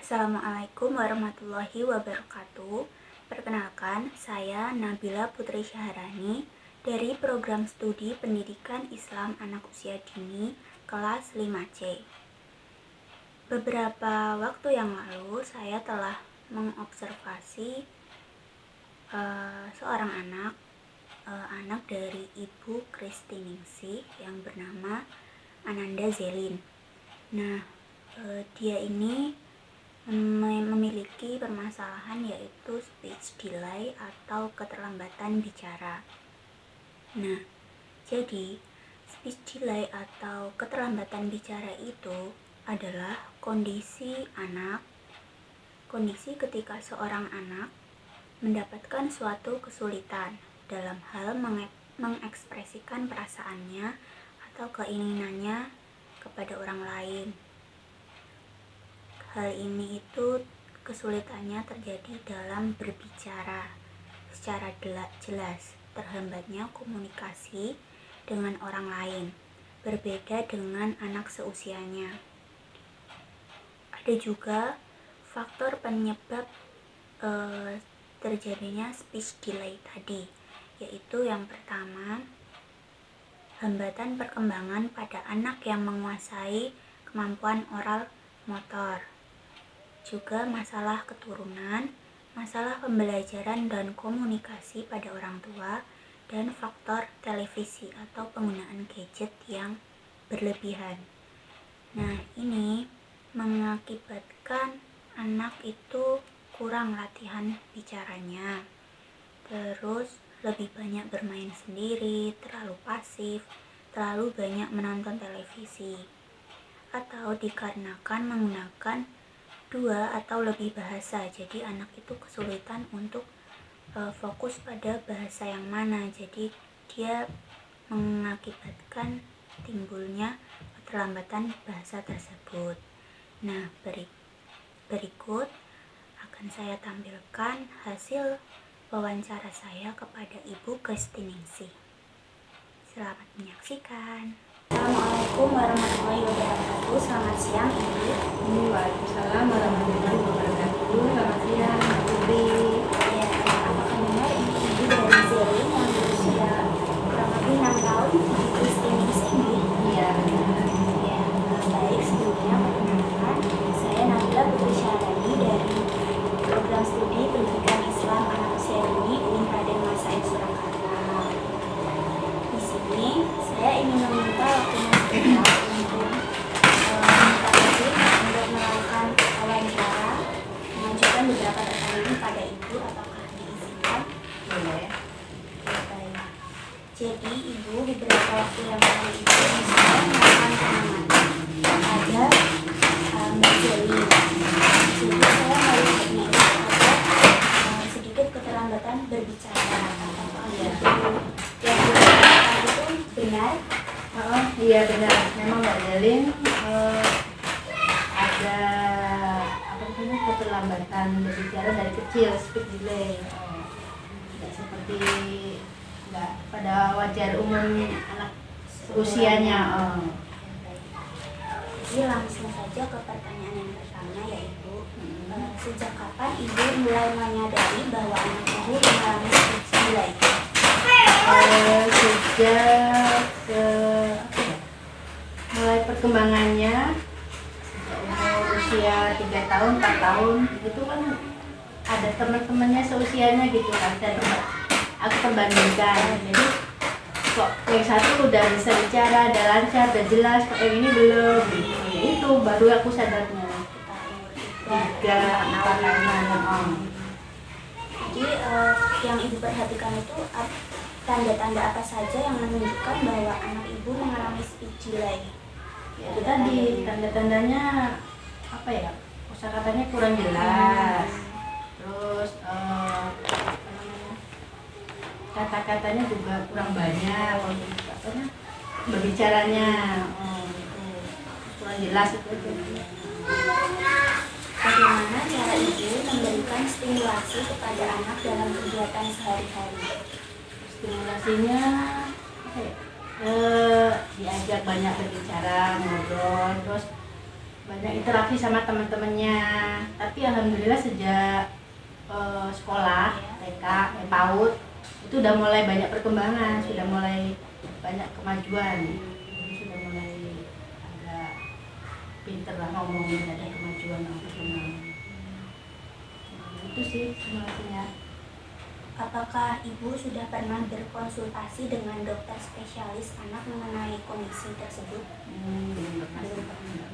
Assalamualaikum warahmatullahi wabarakatuh. Perkenalkan, saya Nabila Putri Syaharani dari Program Studi Pendidikan Islam Anak Usia Dini kelas 5C. Beberapa waktu yang lalu saya telah mengobservasi seorang anak dari Ibu Kristiningsih yang bernama Ananda Zelin. Nah, dia ini memiliki permasalahan yaitu speech delay atau keterlambatan bicara. Nah, jadi speech delay atau keterlambatan bicara itu adalah kondisi ketika seorang anak mendapatkan suatu kesulitan dalam hal mengekspresikan perasaannya atau keinginannya kepada orang lain. Hal ini itu kesulitannya terjadi dalam berbicara secara jelas, terhambatnya komunikasi dengan orang lain, berbeda dengan anak seusianya. Ada juga faktor penyebab terjadinya speech delay tadi, yaitu yang pertama, hambatan perkembangan pada anak yang menguasai kemampuan oral motor. Juga masalah keturunan, masalah pembelajaran dan komunikasi pada orang tua, dan faktor televisi atau penggunaan gadget yang berlebihan. Nah, ini mengakibatkan anak itu kurang latihan bicaranya, terus lebih banyak bermain sendiri, terlalu pasif, terlalu banyak menonton televisi, atau dikarenakan menggunakan 2 atau lebih bahasa. Jadi anak itu kesulitan untuk fokus pada bahasa yang mana. Jadi dia mengakibatkan timbulnya keterlambatan bahasa tersebut. Nah, berikut akan saya tampilkan hasil wawancara saya kepada Ibu Kristiningsih. Selamat menyaksikan. Assalamualaikum warahmatullahi wabarakatuh. Selamat siang, Ibu. Waalaikumsalam warahmatullahi wabarakatuh. Selamat siang, Mbak Putri. Ya, apakah benar Ibu dari Zelin yang berusia kurang lebih 6 tahun di Kristiningsih ini? Iya, benar. Ya, baik. Sebelumnya perkenalkan, saya Nabila Putri Syaharani dari Program Studi Pendidikan Islam Anak Usia Dini UIN Raden Masaid Surakarta. Di sini saya ingin meminta waktunya sebentar untuk melakukan wawancara, mengajukan beberapa pertanyaan pada Ibu. Apakah diizinkan? Boleh. Baik. Jadi Ibu, beberapa waktu yang lalu Ibu bisa melakukan pengamatan pada Mbak Zelin. Jadi saya melihatnya itu ada sedikit keterlambatan berbicara. Apakah itu yang dikatakan itu benar? Iya benar. Memang Mbak Zelin ada keterlambatan berbicara dari kecil, speech delay. Tidak seperti pada wajar umum anak usianya. Jadi langsung saja ke pertanyaan yang pertama, yaitu sejak kapan Ibu mulai menyadari bahwa anak Ibu mengalami speech delay? Sejak mulai perkembangannya sejak umur usia 3 tahun, 4 tahun itu kan ada teman-temannya seusianya gitu kan, dan aku perbandingkan, jadi kok yang satu udah bisa bicara, udah lancar, udah jelas, kok yang ini belum gitu. Ya, itu baru aku sadarnya 3, 4, 5. Jadi yang Ibu perhatikan itu tanda-tanda apa saja yang menunjukkan bahwa anak Ibu mengalami speech delay? Ya, itu tadi tanda-tandanya apa ya, kosakatanya kurang jelas, terus kata-katanya juga kurang banyak, berbicaranya kurang jelas itu. Bagaimana cara Ibu memberikan stimulasi kepada anak dalam kegiatan sehari-hari? Stimulasinya apa ya? Diajak banyak berbicara, ngobrol, terus banyak interaksi sama teman-temannya. alhamdulillah sejak sekolah TK, PAUD itu udah mulai banyak perkembangan, sudah mulai banyak kemajuan. Jadi sudah mulai agak pinter lah ngomongin, ada kemajuan perkembangan. Itu sih semuanya. Apakah ibu sudah pernah berkonsultasi dengan dokter spesialis anak mengenai kondisi tersebut? Belum pernah. Belum pernah.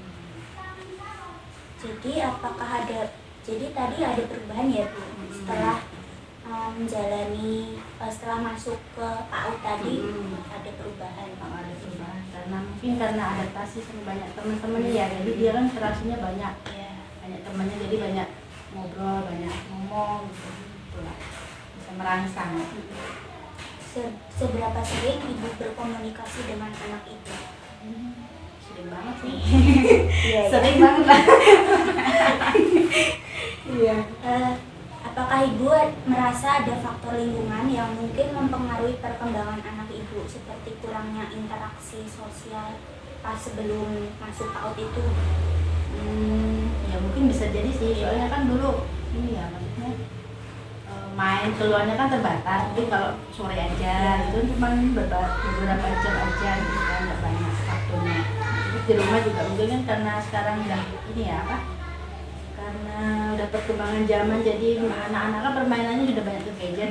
Jadi apakah jadi tadi ada perubahan ya Bu setelah setelah masuk ke PAUD tadi ada perubahan? Ada perubahan karena adaptasi sama banyak teman-temannya ya, jadi dia kan interaksinya banyak Ya. banyak temannya, jadi banyak ngobrol, banyak ngomong gitu lah, bisa merangsang. Seberapa sering ibu berkomunikasi dengan anak ibu? Sering banget sih. Iya, Sering banget lah. Iya. Apakah ibu merasa ada faktor lingkungan yang mungkin mempengaruhi perkembangan anak ibu seperti kurangnya interaksi sosial pas sebelum masuk PAUD itu? Ya mungkin bisa jadi sih, soalnya kan dulu ini ya maksudnya main keluarnya kan terbatas, jadi kalau sore aja itu cuma beberapa jam aja gitu kan, nggak banyak waktunya. Terus di rumah juga mungkin kan karena sekarang udah ini ya apa, karena udah perkembangan zaman, jadi anak-anak kan permainannya sudah banyak ke gadget,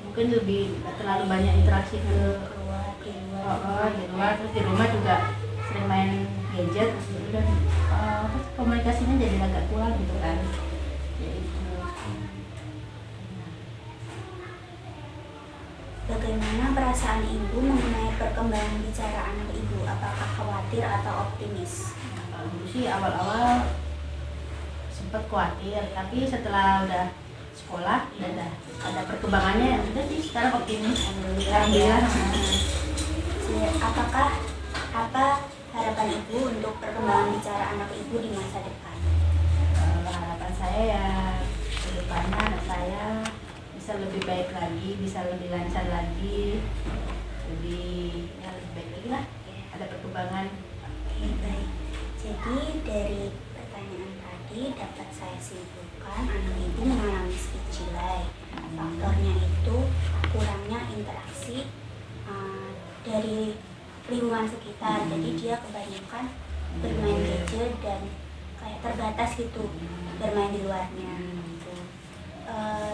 mungkin lebih nggak terlalu banyak interaksi ke di luar. Terus di rumah juga sering main gadget, dan komunikasinya jadi agak kurang gitu kan. Bagaimana perasaan ibu mengenai perkembangan bicara anak ibu? Apakah khawatir atau optimis? Kalau dulu sih awal-awal sempat khawatir, tapi setelah udah sekolah udah ada perkembangannya, udah sih sekarang optimis. Alhamdulillah. Apa harapan ibu untuk perkembangan bicara anak ibu di masa depan? Harapan saya ya ke depannya anak saya bisa lebih baik lagi, bisa lebih lancar lagi, lebih baik lagi lah, ada perkembangan. Baik. Jadi dari pertanyaan tadi dapat saya simpulkan anak ibu mengalami speech delay. Faktornya itu kurangnya interaksi dari lingkungan sekitar. Jadi dia kebanyakan bermain gadget dan kayak terbatas gitu bermain di luarnya.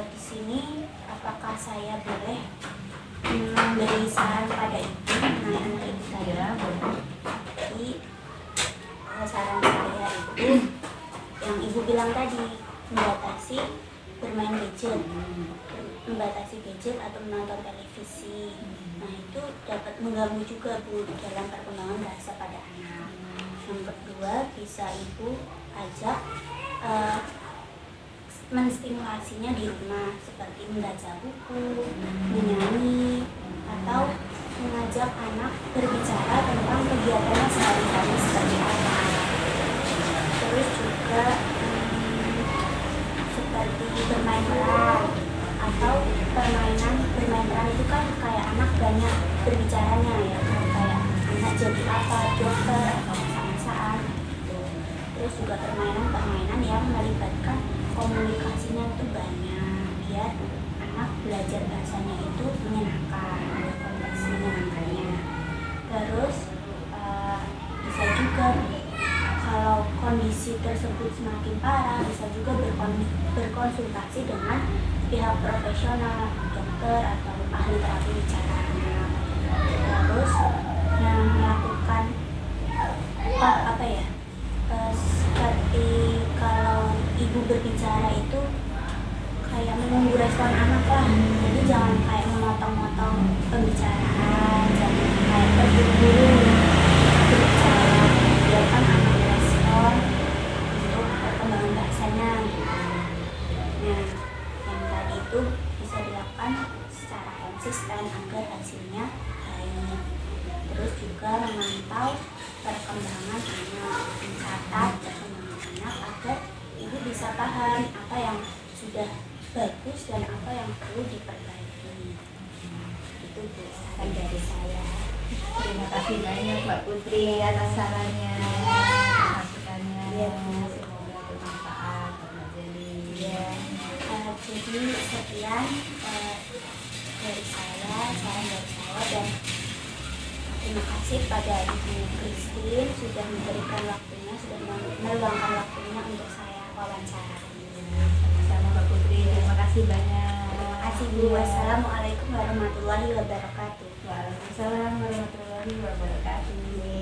Di sini apakah saya boleh memberi saran pada ibu mengenai anak ibu saya? Jadi saran saya itu yang ibu bilang tadi, membatasi bermain gadget, membatasi gadget atau menonton televisi. Nah itu dapat mengganggu juga Bu dalam perkembangan bahasa pada anak. Yang kedua, bisa ibu ajak menstimulasinya di rumah seperti membaca buku, menyanyi, atau mengajak anak berbicara tentang kegiatannya sehari-hari seperti apa. Terus juga seperti bermain peran atau bermain peran itu kan kayak anak banyak berbicaranya ya, kayak anak jadi apa, dokter atau masak-masakan gitu. Terus juga permainan yang melibatkan komunikasinya itu banyak, biar anak belajar bahasanya itu menyenangkan, ada komunikasi menyenangkannya. Terus bisa juga kalau kondisi tersebut semakin parah, bisa juga berkonsultasi dengan pihak profesional, dokter atau ahli terapi bicara anak. Terus yang melakukan seperti kalau ibu berbicara itu kayak menunggu respon anak lah, jadi jangan kayak memotong-motong pembicaraan, jangan kayak terburu-buru berbicara, biarkan anak respon untuk perkembangan bahasanya. Nah, yang tadi itu bisa dilakukan secara konsisten agar hasilnya baik. Terus juga memantau perkembangan anak, mencatat perkembangan anak agar ibu bisa paham apa yang sudah bagus dan apa yang perlu diperbaiki. Itu Bu saran dari saya. Terima kasih banyak Mbak Putri atas sarannya, masukannya. Iya, Bu. Semoga bermanfaat. Jadi sekian dari saya, dan terima kasih pada Ibu Christine sudah memberikan waktunya, sudah meluangkan waktunya untuk saya wawancara. Sama Mbak Putri, terima kasih banyak. Terima kasih Bu. Wassalamualaikum warahmatullahi wabarakatuh. Waalaikumsalam warahmatullahi wabarakatuh.